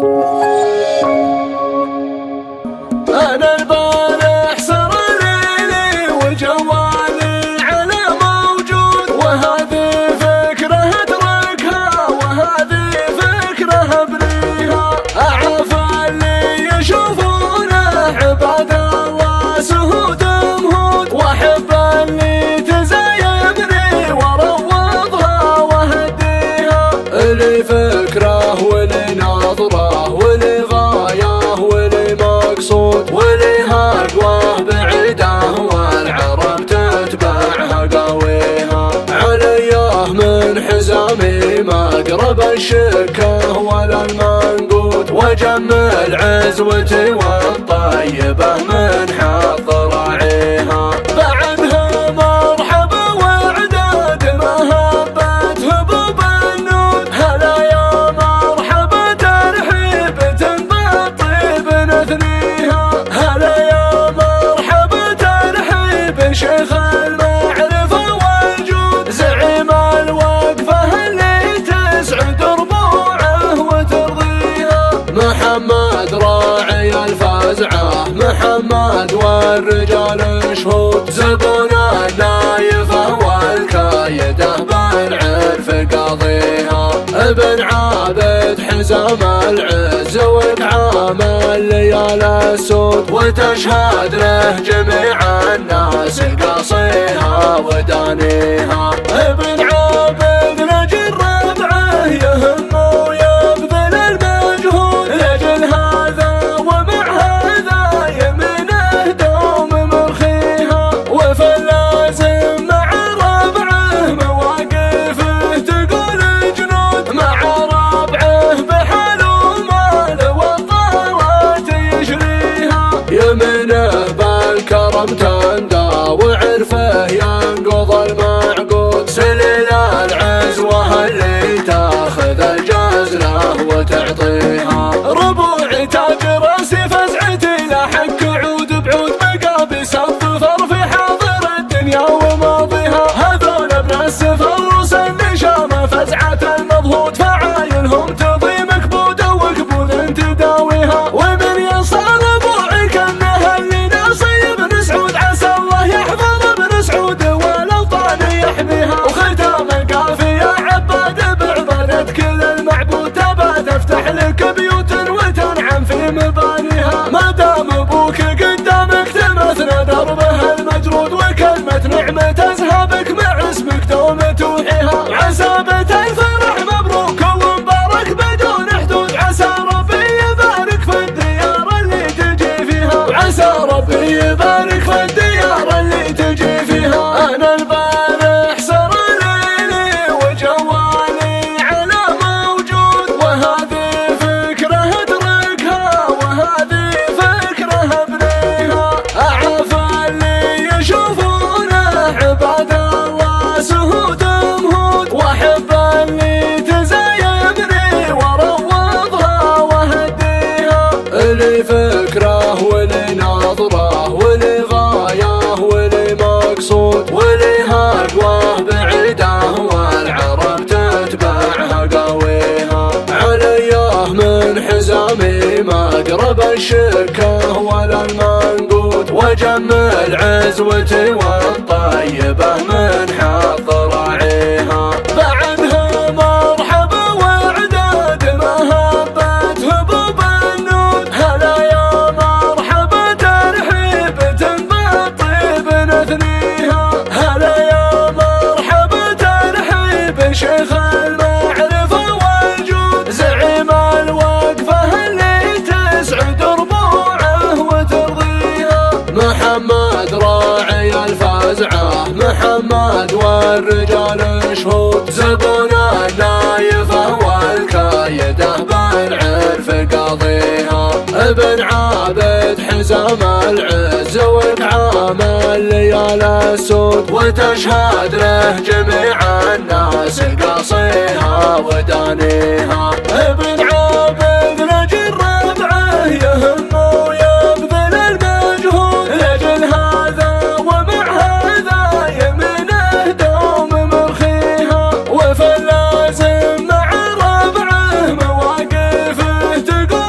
أنا البارح سر ليلي وجوالي على موجود، وهذه فكرة أتركها وهذه فكرة أبنيها. أعرف اللي يشوفونه عباد الله سهود مهود، وأحب اللي تزايدني وأروضها وأهديها. اللي فكره واللي نظره واللي غايه واللي مقصود واللي هقواه بعيده والعرب تتبعها قويها. عليه من حزامي ما اقرب الشكه ولا المنقود، وجمل عزوتي والطيبه من حظ راعيها. بعدها مرحبا وعداد مهبت هبوب النود، هلا يا مرحبا ترحيب بالطيب نثنيها. هلا يا مرحبا ترحيب شيخ المعرفة والجود، زعيم الوقفة اللي تسعد ربوعه وترضيها. محمد راعي الفزعة محمد والرجال شهود، زبون النايفة والكايدة بالعرف قاضيها. ابن عابد حزام العز وكعام الليال السود، وتشهد له جميع الناس قاصيها ودانيها. ابن عابد لجل ربعه يهم ويبذل المجهود، لجل هذا ومع هذا يمينه دوم مرخيها. وفي اللازم مع ربعه مواقفه تقول جنود، مع ربعه بحال ومال والطارات يشريها. يمينه بالكرم تندى وعرفه ينقض المعقود، سليل العزوة اللي تاخذ الجزله وتعطيها. ربوعي تاج راسي فزعتي لا حك عود بعود، مقابس الظفر في حاضر الدنيا وماضيها. هذول ابن السفر روس النشامه فزعة المضهود، فعايلهم تضي مكبوده وقبول تداويها. ومن يصل ربوعي كانه اللي ناصي ابن سعود، عسى الله يحفظ ابن سعود والاوطان يحميها. وختام القافيه عباد بعباده كل المعبود، تبى تفتح لك بيوت وتنعم في مبانيها. ما دام ابوك قدامك تمثل دربه المجرود، وكلمه نعمه تزهبك مع اسمك دوم توحيها. عسى الفرح مبروك ومبارك بدون حدود، عسى ربي يبارك في الديار اللي تجي فيها. عسى ربي يبارك في الديار اللي تجي فيها. انا البارح سر ليلي وجوالي على موجود، وهذه فكره اتركها وهذه فكره ابنيها. اعرف اللي يشوفونه عباد الله سهود مهود، واحب اللي تزايدني واروضها واهديها. اللي فكره واللي نظره واللي غايه واللي مقصود واللي هقواه بعيده والعرب تتبعها قويها. عليه من حزامي ما اقرب الشكه ولا المنقود، وجمل عزوتي والطيبه من حظ راعيها. بعدها مرحبا وعداد مهبت هبوب النود، هلا يا مرحبا ترحيب بالطيب نثنيها. هلا يا مرحبا ترحيب شيخ المعرفة والجود، زعيم الوقفة اللي تسعد ربوعه وترضيها. محمد راعي الفزعة محمد والرجال شهود، زبون النايفة والكايدة بالعرف قاضيها. ابن عابد حزام العز وكعام الليال السود، وتشهد له جميع الناس قاصيها ودانيها. ابن عابد لجل ربعه يهم ويبذل المجهود، لجل هذا ومع هذا يمينه دوم مرخيها. وفي اللازم مع ربعه مواقفه تقول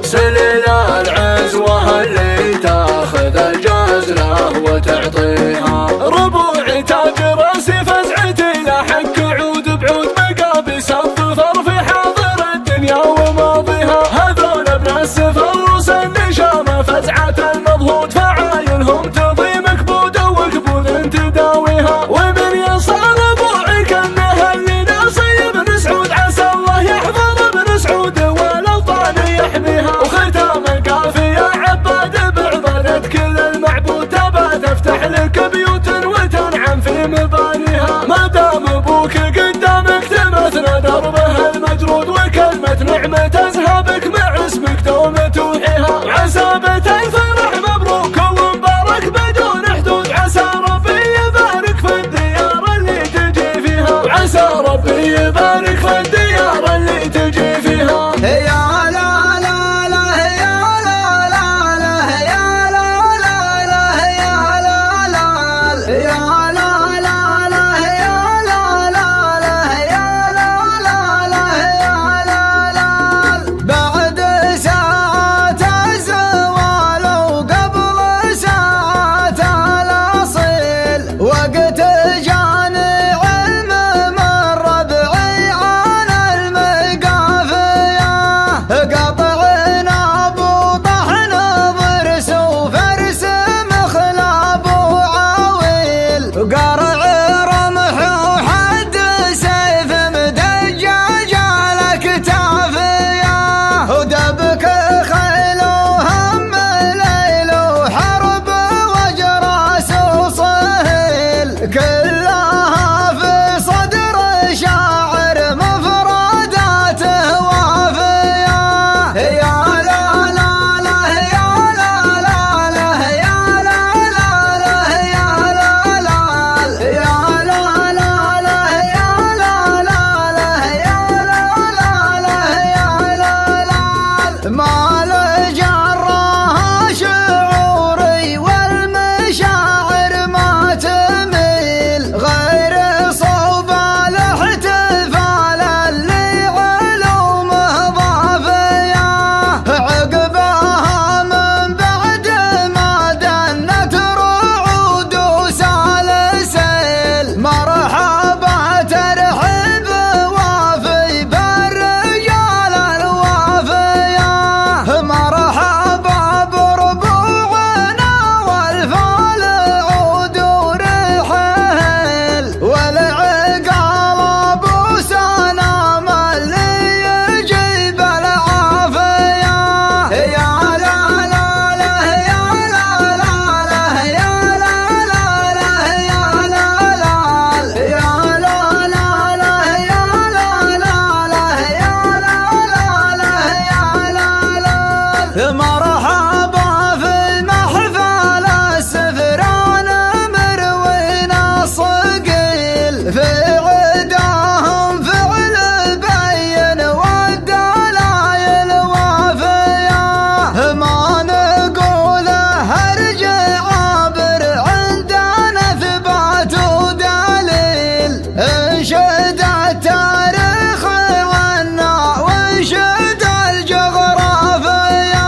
سليل العزوة اللي تاخذ الجزلة وتعطيها، ربوعي تاج راسي فزعتي لا حك عود بعود مقابس الظفر في حاضر الدنيا وماضيها، هذول ابن السفروس النشامة فزعة المضهود فعاينهم تضي مكبودة وكبود تداويها، ومن يصال ربوعي كانه اللي ناصي بن سعود عسى الله يحفظ ابن سعود والاوطان يحميها، وختام القافية عباد بعبادة كل المعبود تبى تفتح لك بيوت وتنعم في مبانيها، ما دام ابوك قدامك تمثل دربه المجرود وكلمة نعمة تزهبك مع اسمك دوم توحيها، عسى الفرح مبروك ومبارك بدون حدود، عسى ربي يبارك في الديار اللي تجي فيها، وعسى ربي يبارك في الديار اللي تجي فيها. يا لا لا لا يا لا لا لا يا لا لا لا يا لا لا يا لا لا لا يا لا لا لا يا لا لا لا يا لا لا، بعد ساعات الزوال وقبل ساعات الأصيل وقت جاني علم من ربعي عن المقافية، قطعنا ابو طحن ضرس وفرس مخلاب وعويل، وقرع رمح وحد سيف مدجاج على كتافية، ودبك خيل وهم ليل وحرب وجراس وصهيل، كلها في صدر شاعر مفرداته وافية. يا لا لا لا يا لا لا لا يا لا لا لا يا لا لا يا لا لا لا يا لا لا لا يا لا لا لا يا لا لا، مال جراها شعوري والمشاعر ما تميل غير صوب الاحتفال اللي علومه ضافية، عقبها من بعد ما دنت رعود وسالسيل، مرحبا ترحب وافي بالرجال الوافية، مرحبا بربوعنا والفال عود ورحيل، والعقال ابو سلام اللي يجيب العافية. يا لا لا لا يا لا لا لا يا لا لا لا يا لا لا يا لا لا لا يا لا لا لا يا لا لا لا يا لا لا، مرحبا في محفل السفران مروين الصقيل، في عداهم فعل بين والدلايل وافية، ما نقوله ارجع عابر عندنا ثبات ودليل، انشد التاريخ وانشد الجغرافية،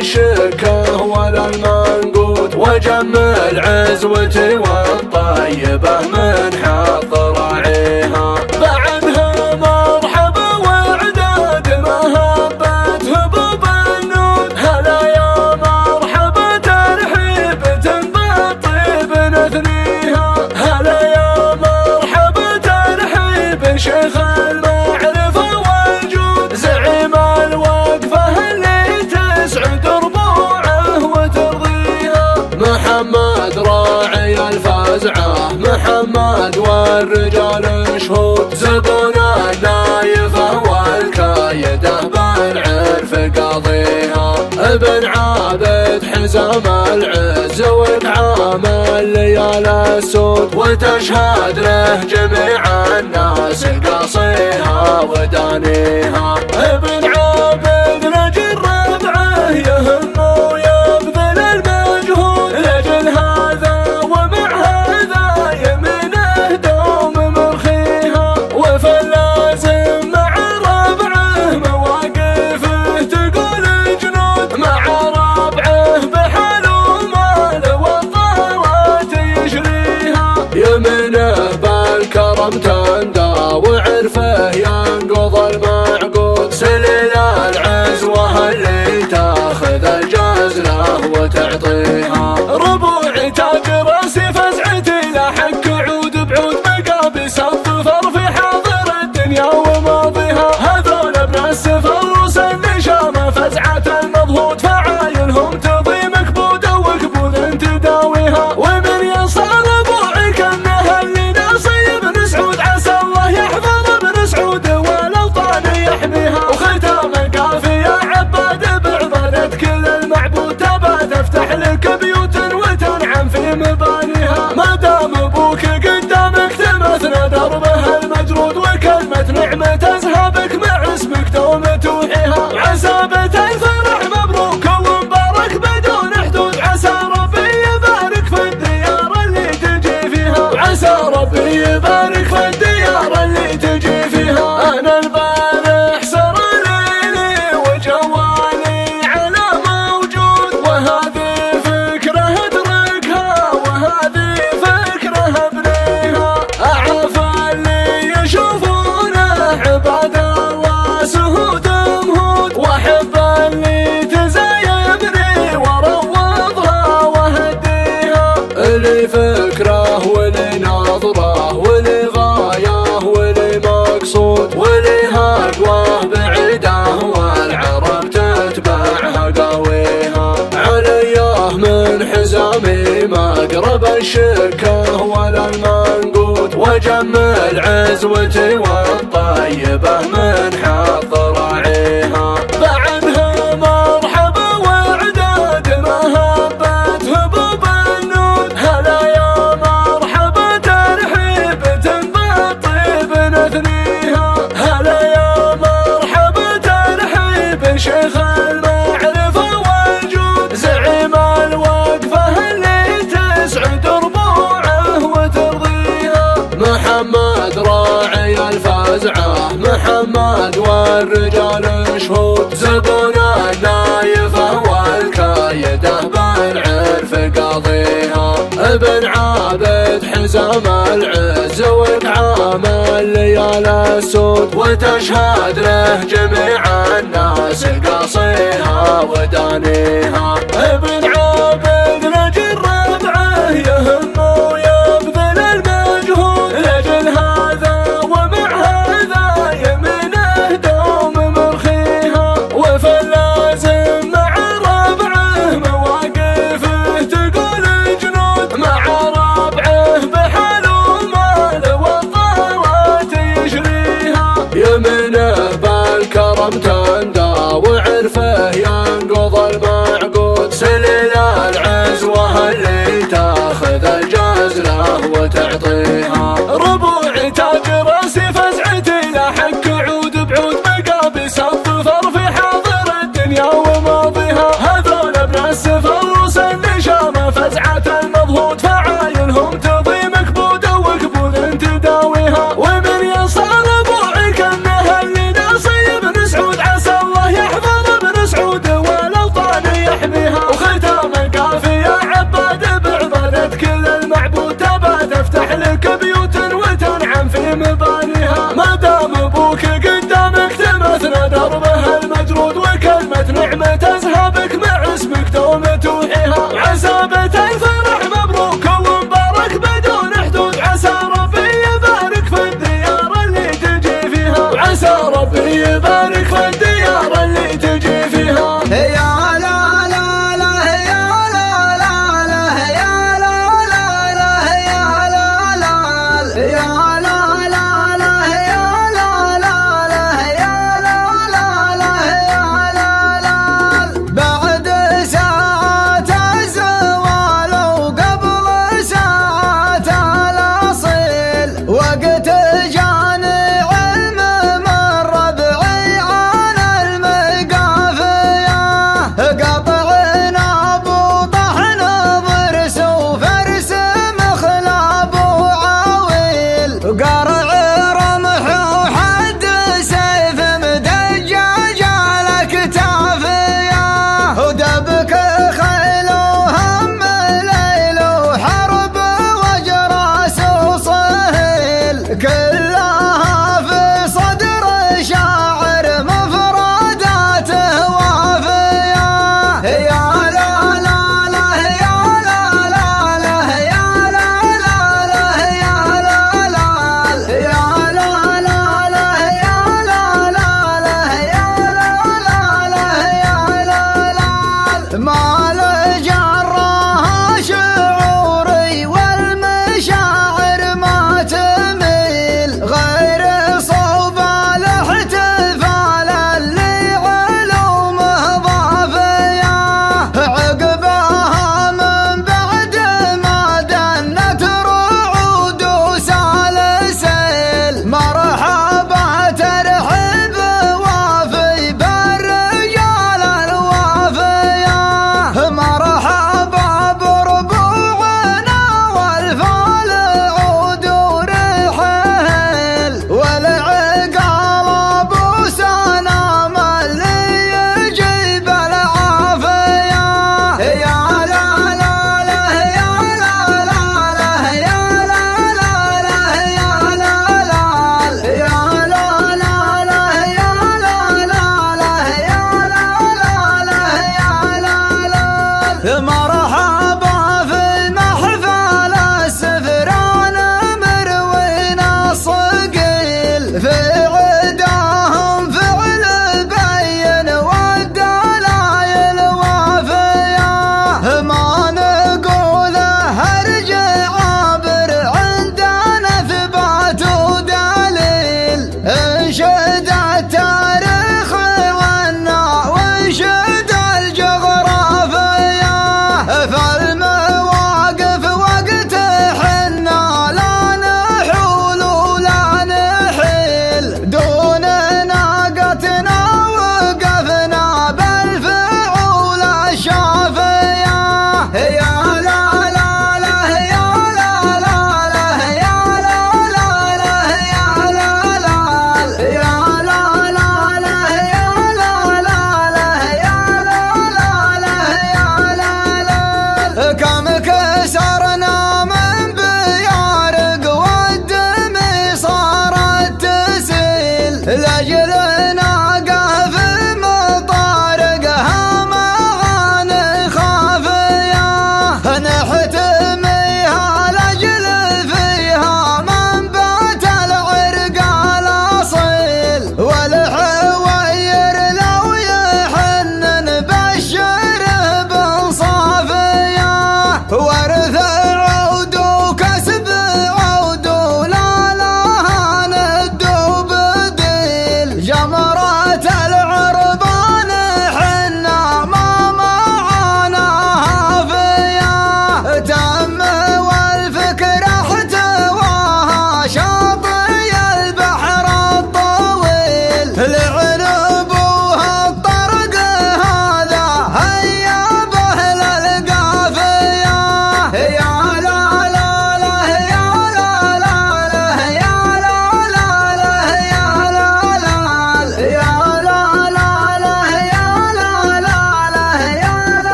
الشكه ولا المنقود، وجمل عزوتي والطيبة من حق راعيها. بعدها مرحبا وعداد مهبة هبوب النود، هلا يا مرحبا ترحيب بالطيب نثنيها. هلا يا مرحبا ترحيب شيخ المعرفة والجود، زعيم الوقفة اللي تسعد ربوعه وترضيها. محمد راعي الفزعة محمد والرجال شهود، زبون النايفة والكايدة بالعرف قاضيها. ابن عابد حزام العز وإنعام الليال السود، وتشهد له جميع الناس قاصيها ودانيها. ابن عابد لجل ربعه يهم ويبذل المجهود، لجل هذا ومع هذا يمينه دوم مرخيها. وفي اللازم مع ربعه مواقفه تقول جنود، مع ربعه بحال ومال والطاوات يشريها. يمينه بالكرم تندى وعرفه ينقض المعقود، سليل العزوة اللي تاخذ الجزله وتعطيها. ربوعي تاج راسي فزعتي لحق عود بعود، مقابس الظفر في حاضر الدنيا وماضيها. هذول ابن السفر روس النشامة فزعة المضهود، فعايلهم تضي مكبودة وكبود تداويها. ومن يصال ربوعي كانه اللي ناصي بن سعود، عسى الله يحفظ ابن سعود والاوطان يحميها. وختام القافية عباد بعبادة كل المعبود، تبى تفتح لك بيوت وتنعم في مبانيها. ما دام ابوك قدامك تمثل دربه المجرود، وكلمة نعمة تزهبك مع اسمك دوم توحيها. عسابة الفرح مبروك ومبارك بدون حدود، عسى ربي يبارك في الديار اللي تجي فيها. عسى ربي يبارك في الديار اللي تجي فيها. انا البارح سر ليلي وجوالي على موجود، وهذه فكرة ادركها وهذه فكرة ابنيها. اعرف اللي يشوفونه عباد الله سهود مهود، واحب اللي تزايدني واروضها واهديها. اللي فكره واللي نظره واللي غايه واللي مقصود، واللي هقواه بعيده والعرب تتبعها قاويها. عليه من حزامي مقرب الشكه ولا المنقود، وجمل عزوتي والطيبة من حق راعيها. بعدها مرحبا وعداد مهبة هبوب النود، هلا يا مرحبا ترحيب بالطيب نثنيها. هلا يا مرحبا ترحيب شيخ المعرفة والجود، زعيم الوقفة اللي تسعد ربوعه وترضيها. محمد راعي الفزعة محمد والرجال شهود، زبون النايفة والكايدة بالعرف قاضيها. ابن عابد حزام العز وإنعام الليال السود، وتشهد له جميع الناس قاصيها ودانيها. ابن عابد لجل ربعه يهم ويبذل المجهود، لجل هذا ومع هذا يمينه دوم مرخيها. وفي اللازم مع ربعه مواقفه تقول جنود، مع ربعه بحال ومال والطاوات يشريها. يمينه بالكرم تندى وعرفه ينقض المعقود، سليل مبانيها. ما دام ابوك قدامك تمثل دربه المجرود، وكلمة نعمة تزهبك مع اسمك دوم توحيها. عسى بيت الفرح مبروك ومبارك بدون حدود، عسى ربي يبارك في الديار اللي تجي فيها، وعسى ربي يبارك في الديار اللي تجي فيها. يا لا لا لا يا لا لا لا يا لا لا لا يا لا لا يا لا لا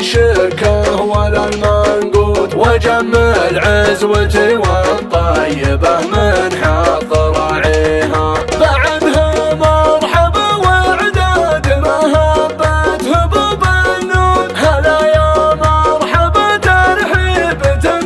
الشكه ولا المنقود، وجمل عزوتي والطيبة من حق راعيها. بعدها مرحبا وعداد مهبة هبوب النود، هلا يا مرحبا ترحيب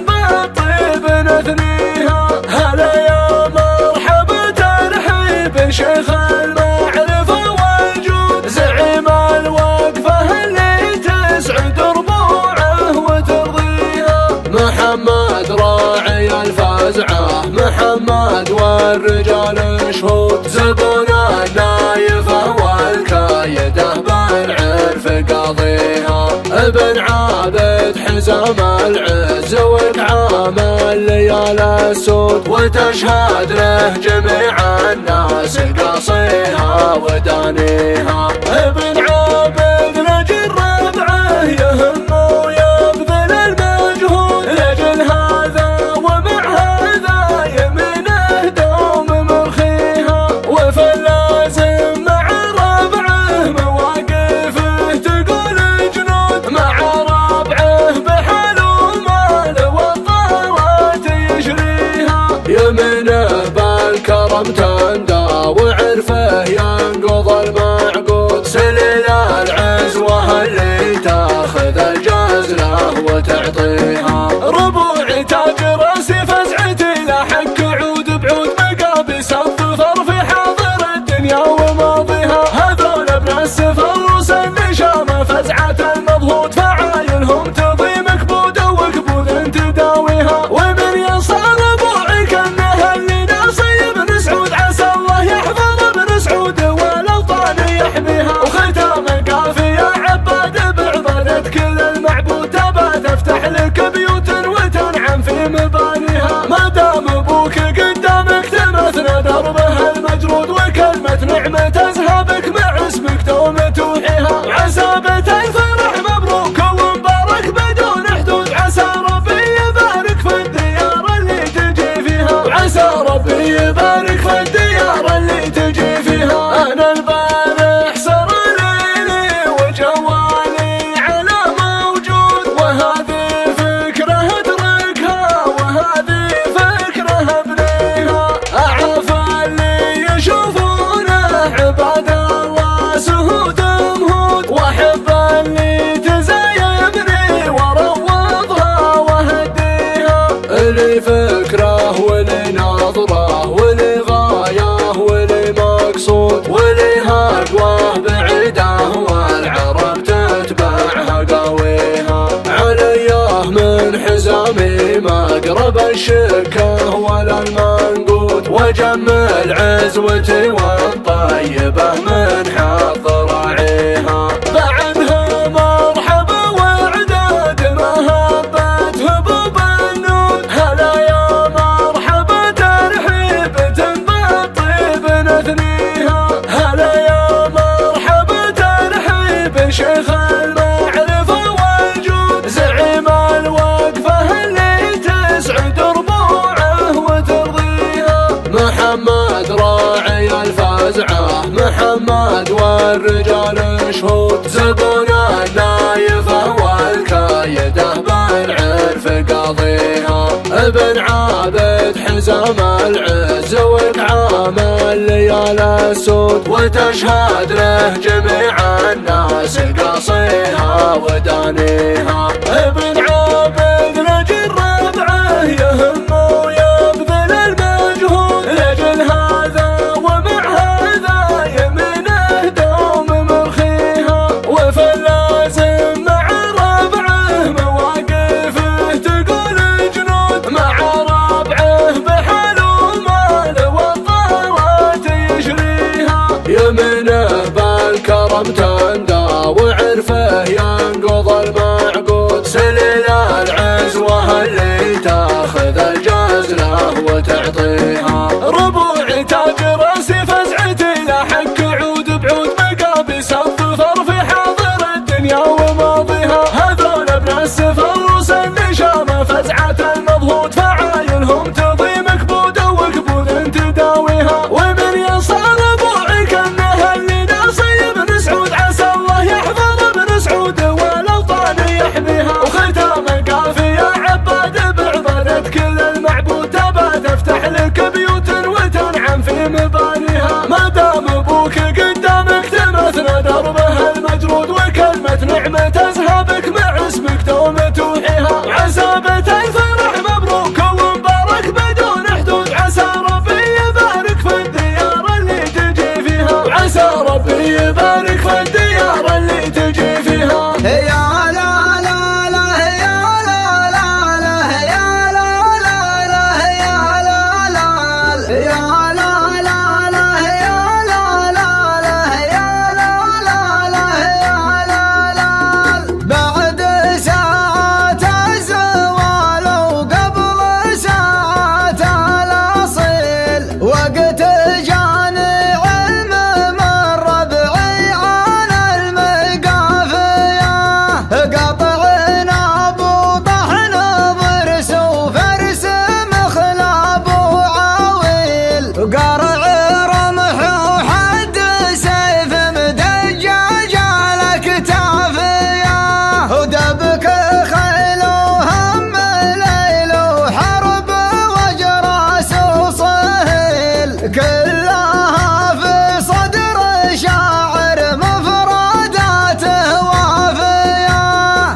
بالطيب نثنيها. هلا يا مرحبا ترحيب شيخ المعرفة والجود، زعيم الوقفة اللي تسعد ربوعه وترضيها. محمد راعي الفزعة محمد والرجال شهود، زبون النايفة والكايدة بالعرف قاضيها. ابن عابد حزام العز وكعام الليال السود، وتشهد له جميع الناس قاصيها ودانيها. ابن عابد لجل ربعه يهم ويبذل المجهود، لجل هذا ومع هذا يمينه دوم مرخيها. وفي اللازم مع ربعه مواقفه تقول جنود، مع ربعه بحال ومال والطارات يشريها. يمينه بالكرم تندى وعرفه ينقض المعقود، سليل العزوة اللي تاخذ الجزله وتعطيها. ربوعي تاج راسي فزعتي لا حك عود بعود، مقابس الظفر في حاضر الدنيا وماضيها. هذول ابن السفروس النشامه فزعة المضهود، فعايلهم تضي مكبوده وكبود تداويها. ومن ينصار ربوعي كانه اللي ناصي ابن سعود، عسى الله يحفظ ابن سعود والاوطان يحميها. وختام القافيه عباد بعباده كل المعبود، تبى تفتح لك بيوت وتنعم في مبانيها. ما دام ابوك قدامك تمثل دربه المجرود، وكلمه نعمه تزهبك مع اسمك دوم توحيها. عسى بيت الفرح مبروك ومبارك بدون حدود، عسى ربي يبارك في الديار اللي تجي فيها. وعسى ربي يبارك في الديار اللي تجي فيها. انا البارح سر ليلي وجوالي على موجود، وهذه فكره اتركها وهذه فكره ابنيها. اعرف اللي يشوفونه عباد الله سهود مهود، واحب اللي تزايمني واروضها واهديها. اللي فكره واللي نظره واللي غايه واللي مقصود، واللي اقواه بعيده والعرب تتبعها قاويها. عليه من حزامي مقرب الشكه ولا المنقود، وجمل عزوتي والطيبة من حق راعيها. بعدها مرحبا وعداد مهبة هبوب النود، هلا يا مرحبا ترحيب بالطيب نثنيها. هلا يا مرحبا ترحيب شيخ المعرفة والجود، زعيم الوقفة اللي تسعد ربوعه وترضيها. محمد راعي الفزعة محمد والرجال شهود، زبون النايفة والكايدة بالعرف قاضيها. ابن عابد حزام العز وكعام الليال السود، وتشهد له جميع الناس قاصيها ودانيها. ابن عابد لجل ربعه يهم ويبذل المجهود، لجل هذا ومع هذا يمينه دوم مرخيها. وفي اللازم مع ربعه مواقفه تقول جنود، مع ربعه بحال ومال والطارات يشريها. يمينه بالكرم تندى وعرفه ينقض المعقود، سليل كلها في صدر شاعر مفرداته وافية.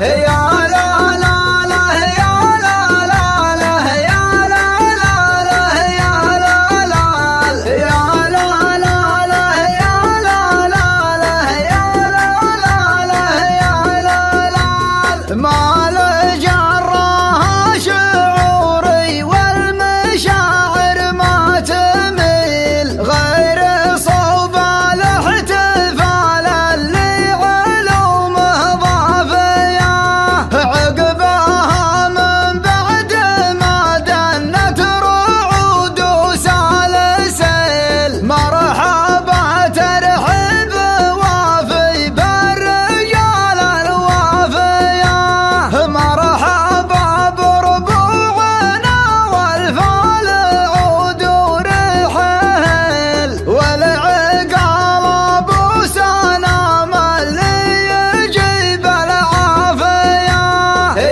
يا لا لا لا يا لا لا لا يا لا لا لا يا لا لا يا لا لا لا يا لا لا لا يا لا لا لا يا لا لا ما لجرها شعوري والمشاعر ما تميل غير صوب الاحتفال اللي علومه ضافية. عقبها من بعد ما دنت رعود وسالسل مرحبا ترحب وافي بالرجال الوافية. مرحبا بربوعنا والفال عود ورحل والعقال ابو سلام اللي يجيب العافية.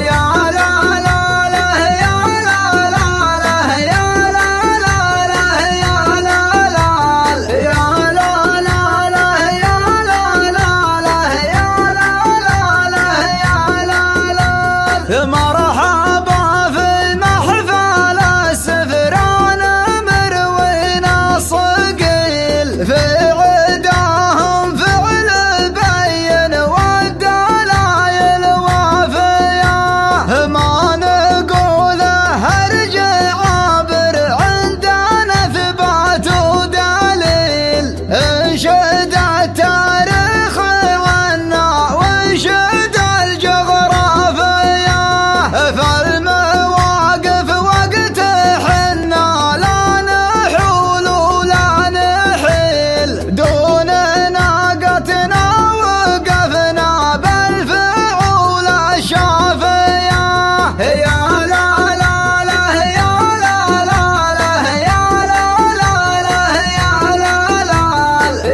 يا لا لا لا يا لا لا لا يا لا لا لا يا لا لا يا لا لا لا يا لا لا لا يا لا لا لا يا لا لا. مرحبا في محفل السفران مروين الصقيل في عداهم فعل بين والدلايل وافية. ما نقوله ارجع عابر عندنا ثبات ودليل. انشد التاريخ عنا وانشد الجغرافية. فالمواقف وقت حنا لا نحول ولا نحيل دون ناقتنا وقفنا بالفعول الشافية. يا لا لا لا يا لا لا لا يا لا لا لا يا لا لا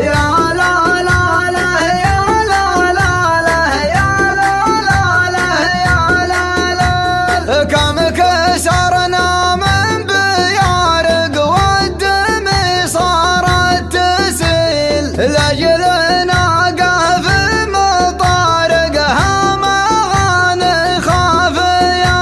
يا لا لا لا يا لا لا لا يا لا لا لا يا لا لا. كم كسرنا من بيارق والدمي صارت تسيل لاجل ناقه في مطارقها معاني خافية.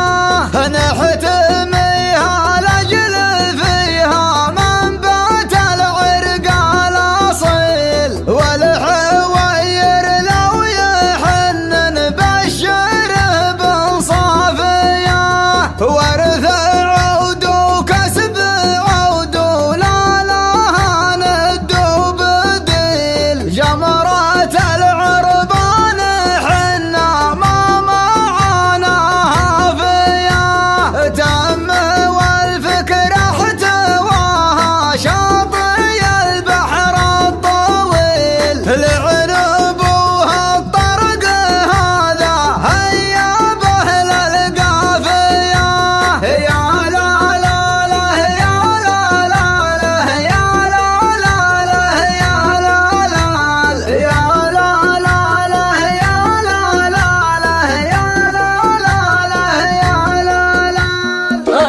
نحتميها لاجل فيها منبات العرق الاصيل والحوير لو يحن نبشره بنصافية. ورث عود وكسب عود ولا لها ند وبديل. جمرات العربان حنا ما معانا هافية. تم والفكرة احتواها شاطئ البحر الطويل. لعنبوها الطرق هذا هيا به للقافية. يا لا لا لا يا لا لا لا يا لا لا لا يا لا لا يا لا لا لا يا لا لا لا يا لا لا لا يا لا لا.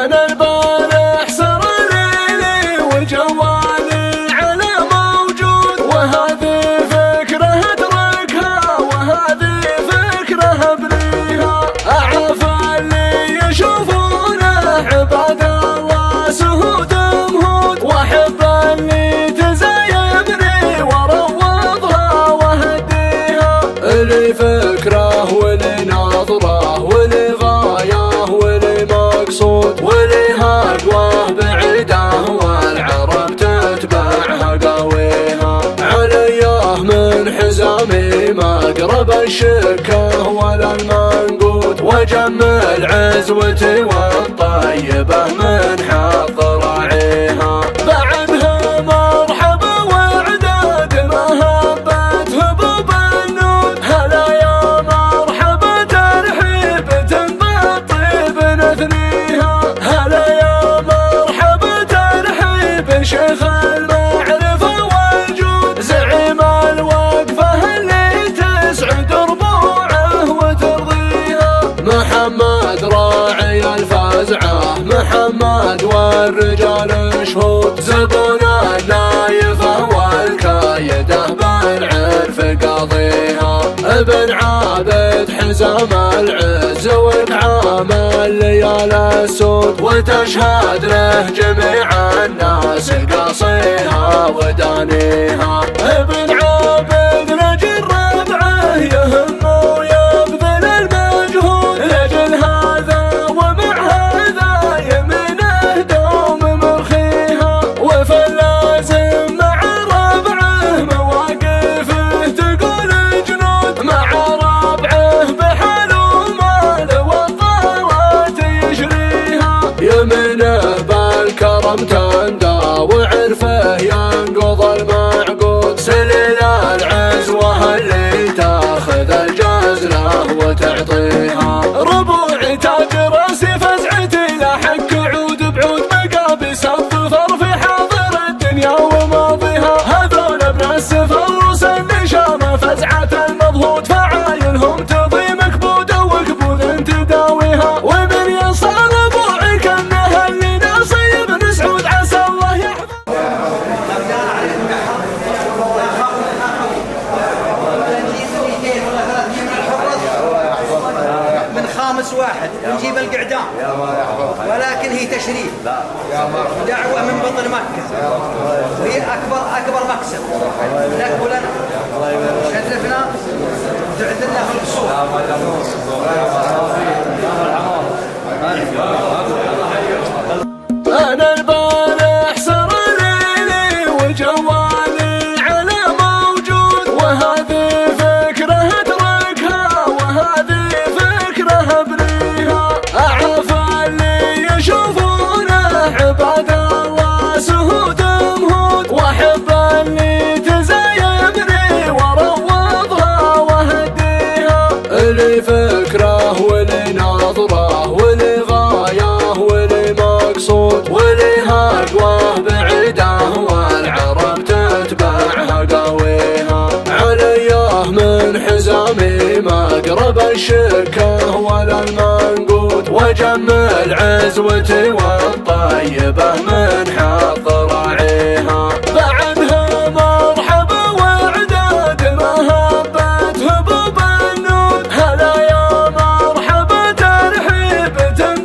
أنا البارح سر ليلي وجوالي على موجود وهذه فكرة أدركها وهذه فكرة أبنيها. أعرف اللي يشوفونه عباد الله سهود مهود وأحب اللي تزايبني وأروضها وأهديها. اللي فكره واللي نظره واللي غايه واللي مقصود واللي هقوه بعيده والعرب تتبعها قويها. عليه من حزامي ما اقرب الشكه ولا المنقود وجمل عزوتي والطيبه من حظ راعيها. بعدها مرحبا وعداد مهبت هبوب النود. هلا يا مرحبا ترحيب بالطيب نثنيها. هلا يا مرحبا ترحيب شيخ المعرفة والجود. زعيم الوقفة اللي تسعد ربوعه وترضيها. محمد راعي الفزعة محمد والرجال شهود. زبون ابن عابد حزام العز وكعام الليال السود، وتشهد له جميع الناس قاصيها ودانيها. ابن عابد لجل ربعه يهم ويبذل المجهود، لجل هذا ومع هذا يمينه دوم مرخيها، وفي اللازم مع ربعه مواقفه تقول جنود، مع ربعه بحال ومال والطارات يشريها. يمينه بالكرم تندى وعرفه ينقض المعقود، سليل العزوة اللي تاخذ الجزله وتعطيها. ربوعي تاج راسي فزعتي لا حك عود بعود، مقابس الظفر في حاضر الدنيا وماضيها. هذول ابن السفروس النشامه فزعه المضهود، فعايلهم تضي مكبوده وكبود تداويها. ومن ينصر ربوعي كانه اللي ناصي بن سعود، عسى الله يحفظ. من خامس واحد نجيب القعدان، ولكن هي تشريف دعوة من بطن مكة، وهي أكبر مكسب لك ولنا. شرفنا تعد لنا في القصور. أنا البارح سر ليلي وجوالي على موجود، وهذه فكرة أتركها وهذه فكرة أبنيها. أعرف اللي يشوفونه عباد الله سهود مهود، وأحب اللي تزايمني وأروضها وأهديها. اللي فكره واللي نظره واللي غايه واللي مقصود، واللي هقواه بعيده والعرب تتبعها قاويها. عليه من حزامي مقرب الشكه ولا المنقود، وجمل عزوتي والطيبه من حظ راعيها. بعدها مرحبا وعداد مهبت هبوب النود، هلا يا مرحبا ترحيب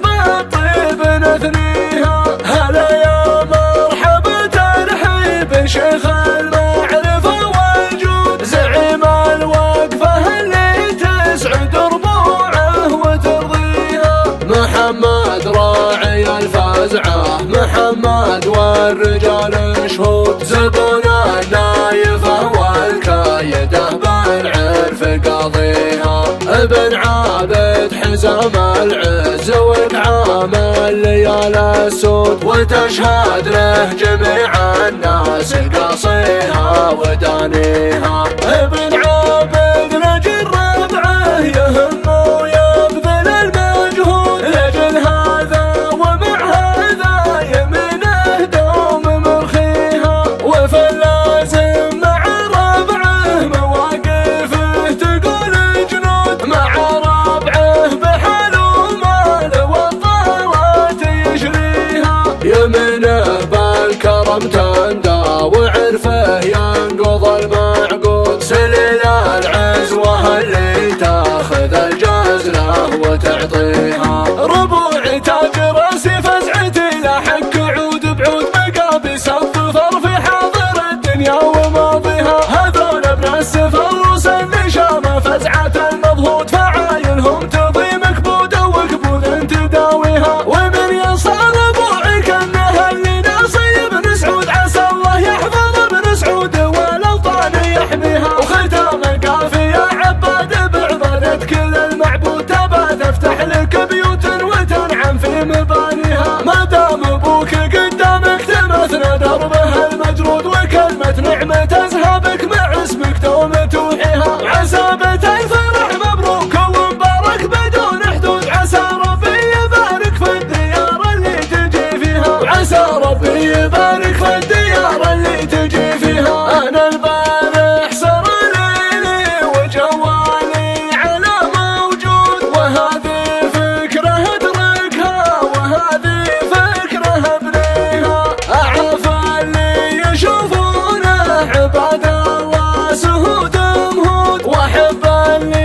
بالطيب نثنيها. هلا يا مرحبا ترحيب شيخ المعرفة والجود، زعيم الوقفة اللي تسعد ربوعه وترضيها. محمد راعي الفزعة محمد والرجال شهود، زبون النايفة والكايدة بالعرف قاضيها. ابن عابد حزام العز وكعام الليال السود، وتشهد له جميع الناس قاصيها ودانيها. ابن عابد لجل ربعه يهم ويبذل المجهود، لجل هذا ومع هذا يمينه دوم مرخيها. وفي اللازم مع ربعه مواقفه تقول جنود، مع ربعه بحال ومال والطارات يشريها. يمينه بالكرم تندى وعرفه ينقض المعقود، سليل العزوة اللي تاخذ الجزله وتعطيها. ربوعي تاج راسي فزعتي لا حك عود بعود، مقابس الظفر في حاضر الدنيا وماضيها. هذول ابن السفروس النشامه فزعه المضهود، فعايلهم تضي مكبوده وكبود تداويها. ومن ينصر ربوعي كانه اللي ناصي بن سعود، عسى الله يحفظ ابن سعود والاوطان يحميها. وختام القافيه عباد بعباده كل المعبود، تبى تفتح لك بيوت وتنعم في مبانيها. ما دام ابوك قدامك تمثل دربه المجرود، وكلمه نعمه تزهبك مع اسمك دوم توحيها. عسابة الفرح مبروك ومبارك بدون حدود، عسى ربي يبارك في الديار اللي تجي فيها. عسى ربي يبارك في الديار اللي تجي فيها. انا البارح سر ليلي وجوالي على موجود، وهذه فكره اتركها وهذه فكره ابنيها. اعرف اللي يشوفونه عباد الله سهود مهود، واحب اللي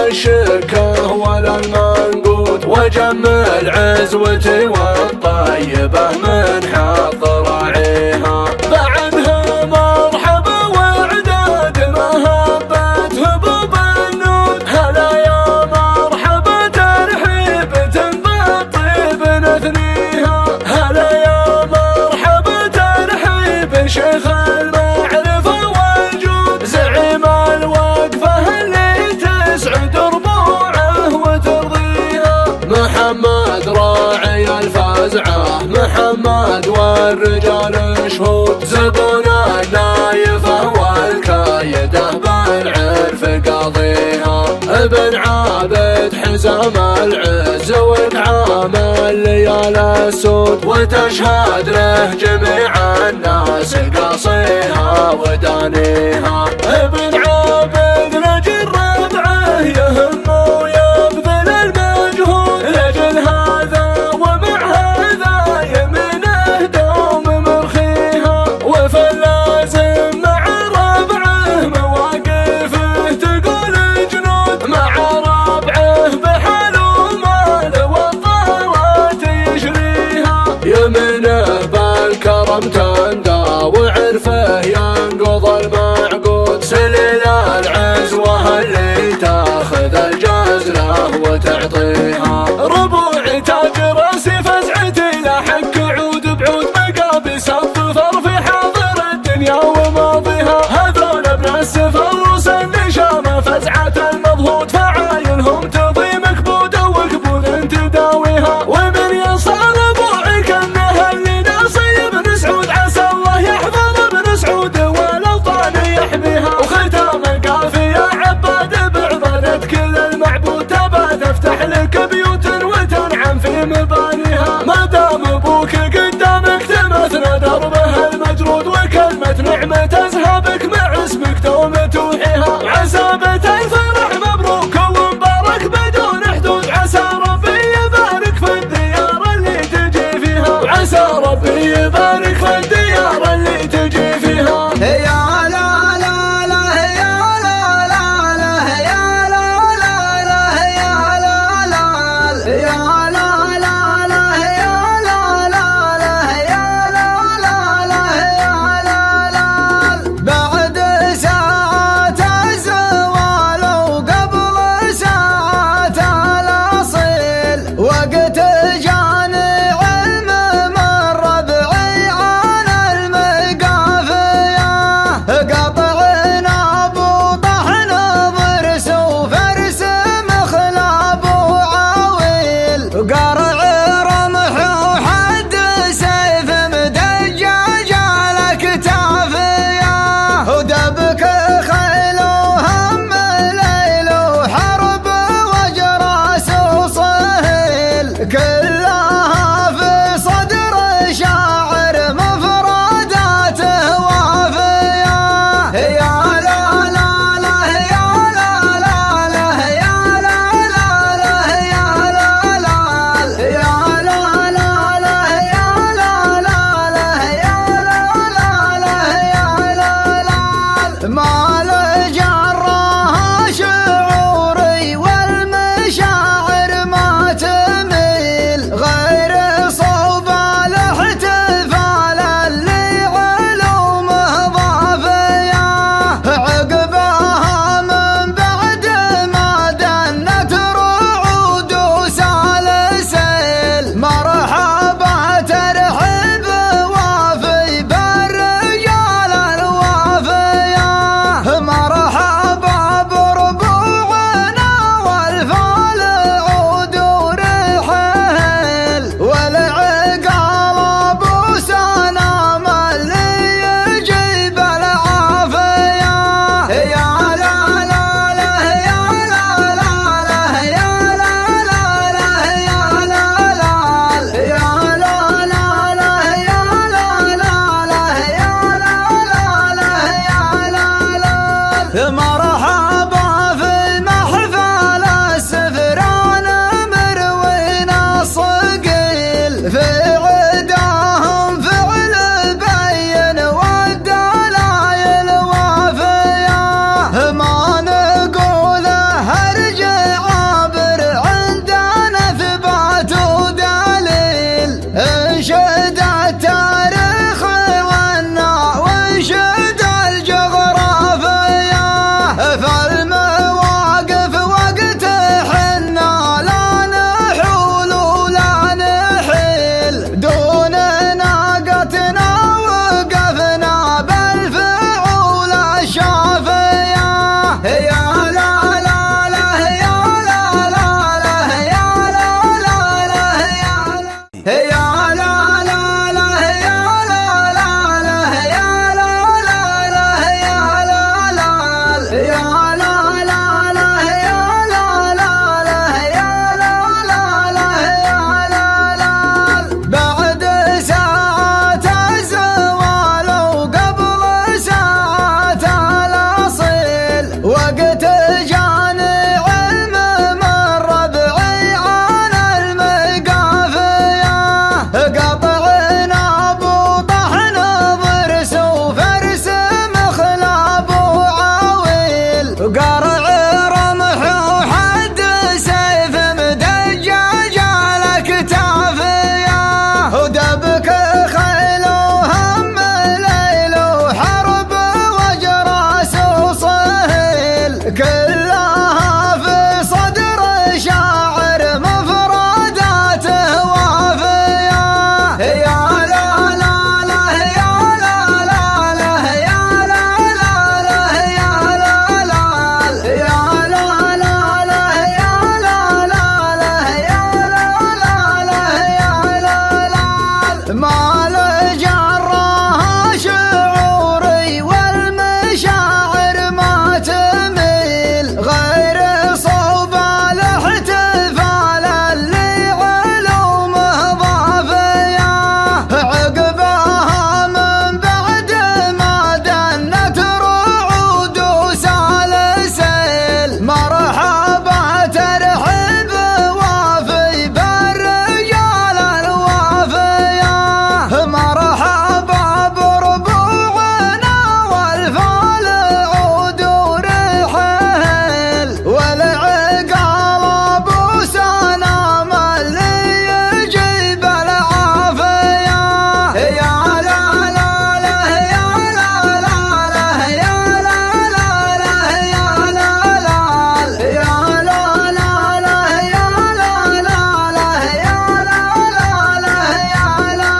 الشكه ولا المنقود، وجمل عزوتي والطيبة من حظ راعيها. بعدها مرحبا وعداد مهبت هبوب النود، هلا يا مرحبا ترحيب بالطيب نثنيها. هلا يا مرحبا ترحيب شيخ المعرفة والجود، زعيم الوقفة اللي تسعد ربوعه وترضيها. محمد راعي الفزعة محمد والرجال شهود، زبون النايفة والكايدة بالعرف قاضيها. ابن عابد حزام العز وانعام الليال السود، وتشهد له جميع الناس قاصيها ودانيها. ابن عابد لجل ربعه يهم ويبذل المجهود، لجل هذا ومع هذا يمنه دوم مرخيها. وفي اللازم مع ربعه مواقفه تقول جنود، مع ربعه بحال ومال والطارات يشريها. يمنه بالكرم تندى وعرفه ينقض المعقود، سليل العزوة اللي تاخذ الجزله وتعطيها. ربوعي تاج راسي فزعتي لا حك عود بعود، مقابس الظفر في حاضر الدنيا وماضيها. هذول ابن السفروس النشامه فزعة المضهود، فعايلهم تضي مكبوده وكبود تداويها. ومن يصل ربوعي كانه اللي ناصي ابن سعود، عسى الله يحفظ ابن سعود والاوطان يحميها. وختام القافيه عباد بعباده كل المعبود، تبى تفتح لك بيوت وتنعم في مبانيها. ما دام ابوك قدامك تمثل دربه المجرود، وكلمه نعمه تزهبك مع اسمك توم توحيها. عسابة الفرح مبروك ومبارك بدون حدود، عسى ربي يبارك في الديار اللي تجي فيها. عسى ربي يبارك في الديار اللي تجي فيها. يا لا لا لا يا لا لا لا يا لا لا لا يا لا لا يا لا لا لا يا لا لا لا يا لا لا لا يا لا لا. بعد ساعات الزوال وقبل ساعات الأصيل، وقت جاني علم من ربعي عن المقافية. قطعنا ابو طحن ضرس وفرس مخلاب وعويل، قرع رمح وحد سيف مدجاج على كتافية. ودبك خيل وهم ليل وحرب وجراس وصهيل، كلها في صدر شاعر مفرداته وافية. يا لا لا لا يا لا لا لا يا لا لا لا يا لا لا يا لا لا لا يا لا لا لا يا لا لا لا يا لا لا. مال جراها شعوري والمشاعر ما تميل، غير صوب الاحتفال اللي علومه ضافية. عقبها من بعد ما دنت رعود وسالسيل، مرحبا ترحيب وافي بالرجال الوافية. مرحبا بربوعنا والفال عود ورحيل، والعقال ابو سلام اللي يجيب العافية. يا لا لا لا يا لا لا لا يا لا لا لا يا لا لا يا لا لا لا يا لا لا لا يا لا لا لا يا لا لا. مرحبا في محفل السفران مروين الصقيل، في عداهم فعل بين والدلايل وافية. ما نقول هرج يا لا لا لا يا لا لا لا يا لا لا لا يا لا لا يا لا لا لا يا لا لا لا يا لا لا لا يا لا لا. بعد ساعات الزوال وقبل ساعات الأصيل وقت جاني علم من ربعي عن المقافية قطعنا ابو طحن ضرس وفرس مخلاب وعويل وقرع رمح وحد سيف مدجاج على كتافية ودبك خيل وهم ليل وحرب وجراس وصهيل كلها في صدر شاعر مفرداته وافية. يا لا لا لا يا لا لا لا يا لا لا لا يا لا لا يا لا لا لا يا لا لا لا يا لا لا لا يا لا لا. ما لجراها شعوري والمشاعر ما تميل غير صوب الاحتفال اللي علومه ضافية عقبها من بعد ما دنت رعود وسالسيل مرحبا ترحب وافي بالرجال الوافية مرحبا بربوعنا والفال عود ورحيل والعقال ابو سنام اللي يجيب العافية. يا لا لا لا يا لا لا لا يا لا لا لا يا لا لا يا لا لا لا يا لا لا لا يا لا لا لا يا لا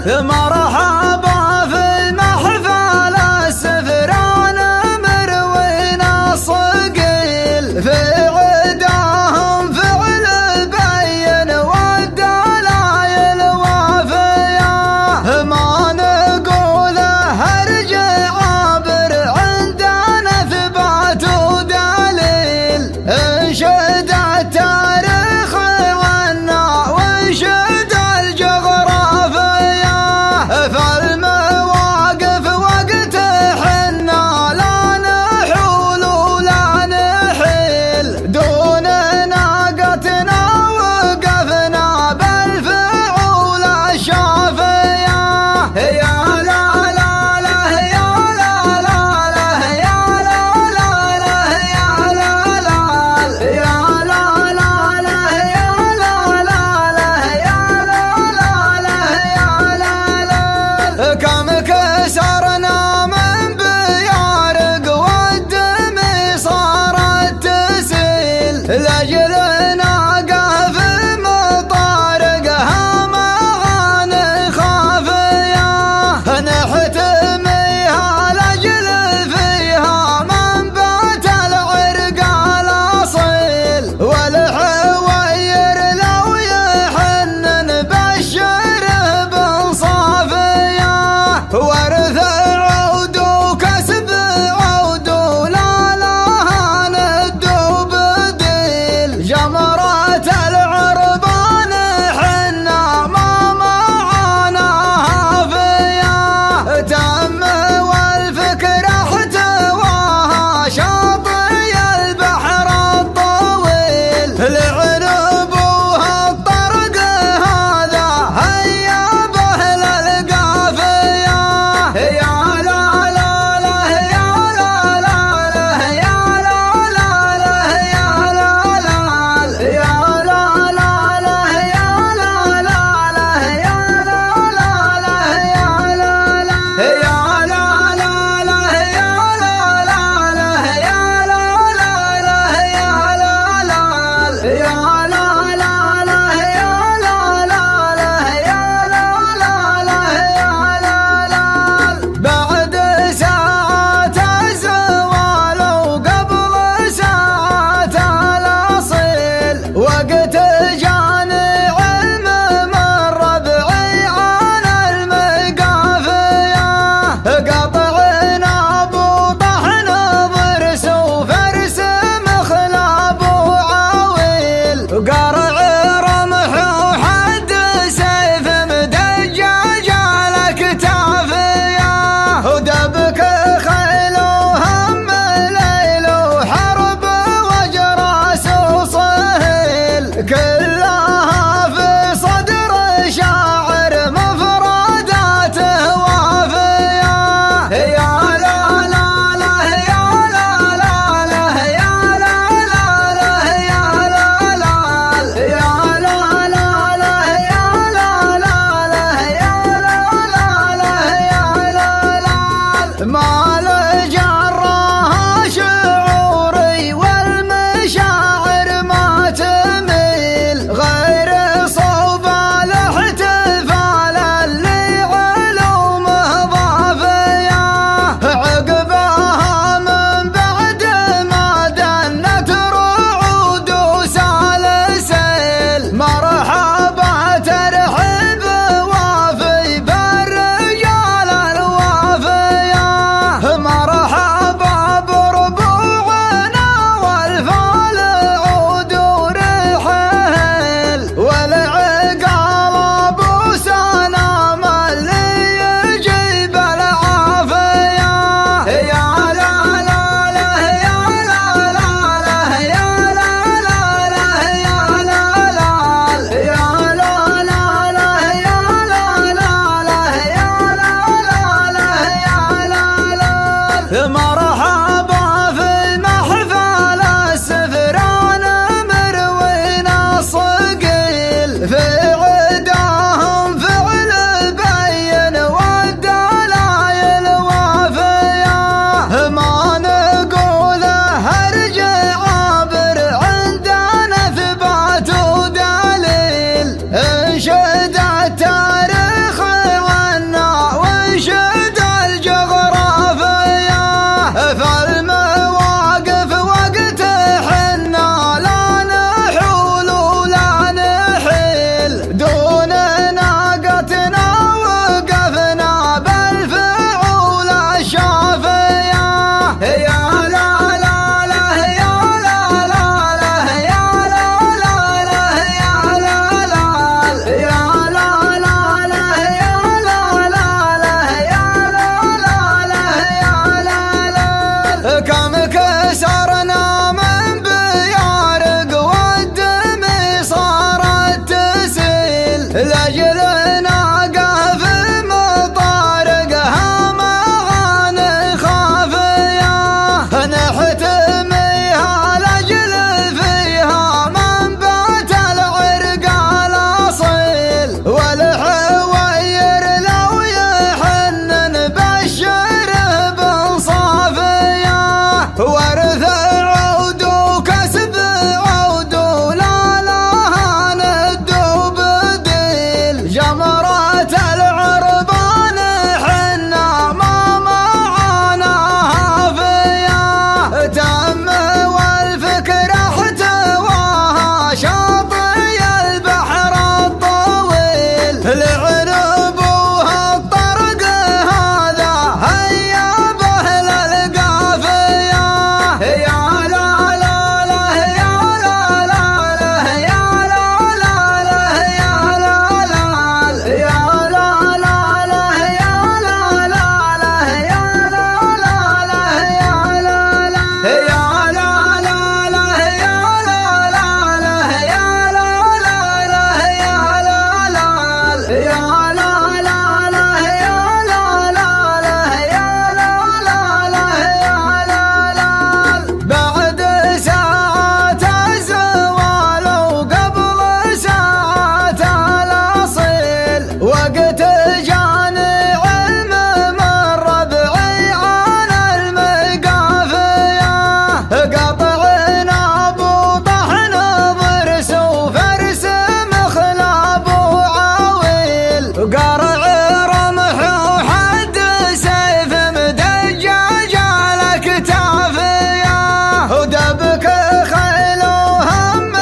لا. مرحبا في محفل السفران مروينا صقيل في عداهم فعل بين والدلايل وافية ما نقول هرج عابر عندنا ثبات ودليل انشد التاريخ عنا وانشد الجغرافية ننشد التاريخ وننشد الجغرافية، فالمواقف وقت حنا لا نحول ولا نحيل، دون ناقتنا وقفنا بالفعول الشافية. يا لا لا لا يا لا لا لا يا لا لا لا يا لا لا يا لا لا لا يا لا لا لا يا لا لا لا يا لا لا. كم كسرنا من بيارق والدمي صارت تسيل، لأجلنا قف مطارقها معاني خافية، نحتميها لأجل فيها منبت العرق الأصيل، والحوير لو يحن نبشره بنصافية، ورث عود وكسب عود ولا لها ند وبديل، جمرات العربان حنا ما معانا هافية، تم والفكر احتواها شاطئ البحر الطويل، لعنبوها الطرق هذا هيا به للقافية. يا لا لا لا يا لا لا لا يا لا لا لا يا لا لا يا لا لا لا يا لا لا لا يا لا لا لا يا لا لا يا لا لا لا يا لا لا لا يا لا لا لا يا لا لا يا لا لا لا يا لا لا لا يا لا لا لا يا لا لا. بعد ساعات الزوال وقبل ساعات الأصيل، وقت جاني علم من ربعي عن المقافية، قطعنا بطحن ضرس وفرس مخلاب وعويل، قرع رمح وحد سيف مدجاج على كتافية، ودبك خيل وهم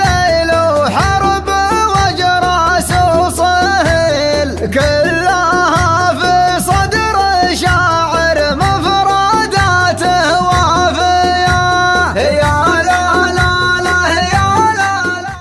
ليل وحرب وجراس وصهيل، كلها في صدر شاعر مفرداته وافية. يا لا لا لا يا لا لا.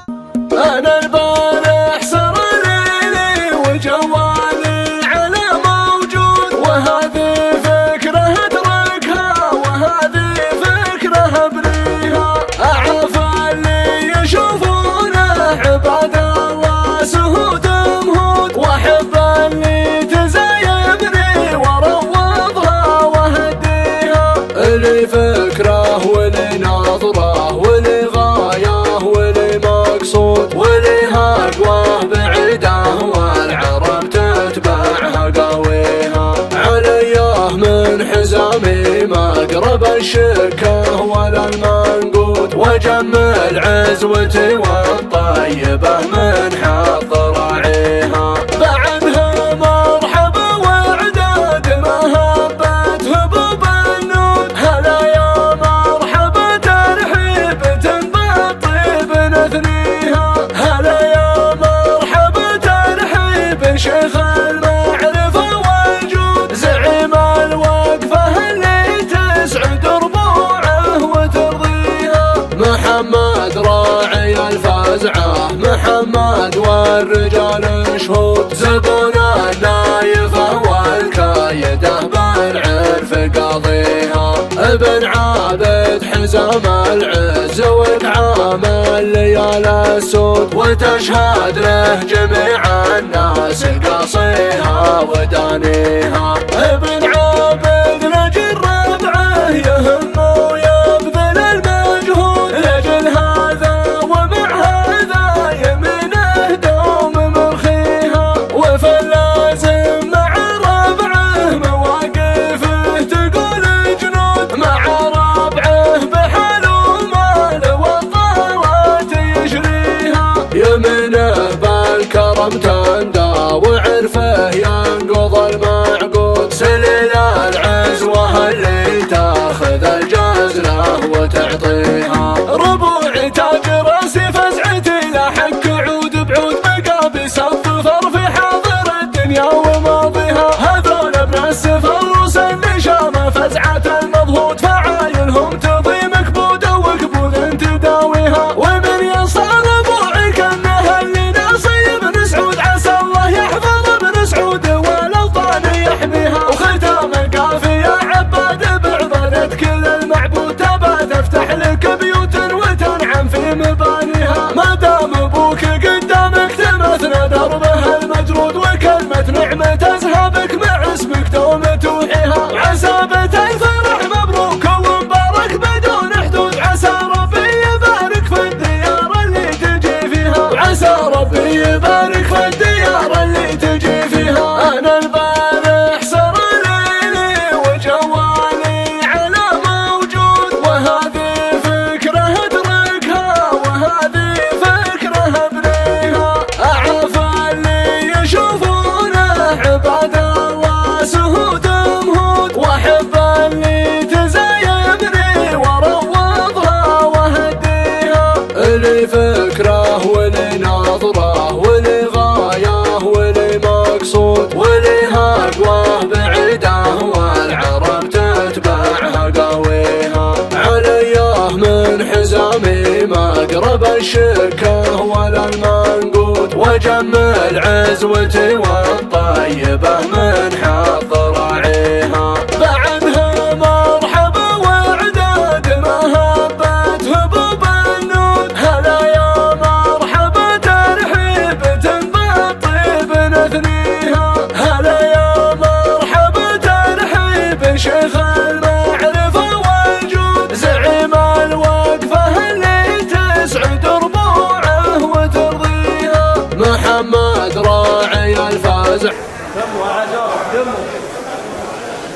أنا البارح سر ليلي وجوالي على موجود، وهذه فكرة أدركها وهذه فكرة أبنيها، أعرف اللي يشوفونه عباد الله سهود مهود، وأحب اللي تزايبني وأروضها وأهديها، اللي فكره واللي نظره واللي غايه واللي مقصود، واللي هقواه بعيده والعرب تتبعها قويها، عليه من حزامي مقرب الشكه ولا المنقود، وجمل عزوتي والطيبه من حظ راعيها، بعدها مرحبا وعداد مهبت هبوب النود، هلا يا مرحبا ترحيب بالطيب نثنيها، هلا يا مرحبا ترحيب شيخ المعرفة والجود، زعيم الوقفة اللي تسعد ربوعه وترضيها، محمد راعي الفزعة محمد والرجال شهود، زبون النايفة والكايدة بالعرف قاضيها، ابن عابد حزام العز وكعام الليال السود، وتشهد له جميع الناس قاصيها ودانيها، ابن عابد لجل ربعه يهم ويبذل المجهود، لجل هذا ومع هذا يمينه دوم مرخيها، وفلازم مع ربعه مواقفه تقول جنود، مع ربعه بحال ومال والطارات يجريها، يمينه بالكرم تندى وعرفه ينقض المعقود. سلل العزوة اللي تاخذ الجزلة وتعطيها، ربوع تاج راسي فزعتي لا حك عود بعود، مقابس الظفر في حاضر الدنيا وماضيها. هذول ابن السفروس اللي شام فزعة المضغوط، فعايلهم تضي مكبودة وكبود تداويها. ومن ينصار ربوعي كانه اللي ناصي ابن سعود، عسى الله يحفظ ابن سعود والاوطان يحميها. وختام القافية عباد بعضلة كل المعبود، تبى تفتح لك بيوت وتنعم في مبانيها. ما دام ابوك قدامك تمثل دربه المجرود، وكلمة نعمة تزهبك مع اسمك دوم توحيها. عسى بيت الفرح مبروك ومبارك بدون حدود، عسى ربي يبارك في الديار اللي تجي فيها، وعسى ربي يبارك في الديار اللي تجي فيها. انا البارح سر ليلي وجوالي على موجود، وهذه فكرة ادركها وهذه فكرة ابنيها. اعرف اللي يشوفونه عباد الله سهود مهود، واحب اللي تزايدني واروضها واهديها. اللي فكره واللي نظره واللي غايه واللي مقصود، واللي هقواه بعيده والعرب تتبعها قويها. عليه من حزامي ما اقرب الشكه ولا المنقود، وجمل عزوتي والطيبه من حظ راعيها. بعدها مرحبا وعداد مهبت هبوب النود، هلا يا مرحبا ترحيب بالطيب نثنيها. هلا يا مرحبا ترحيب شيخ المعرفة والجود، زعيم الوقفة اللي تسعد ربوعه وترضيها. محمد راعي الفازع. دموا عجار دموا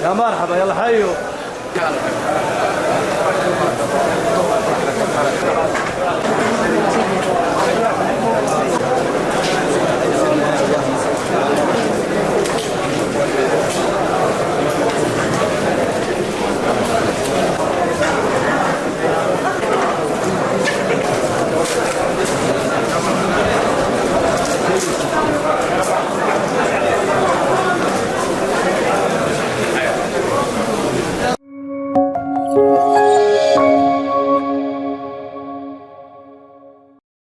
يا مرحبا، يلا حيوا.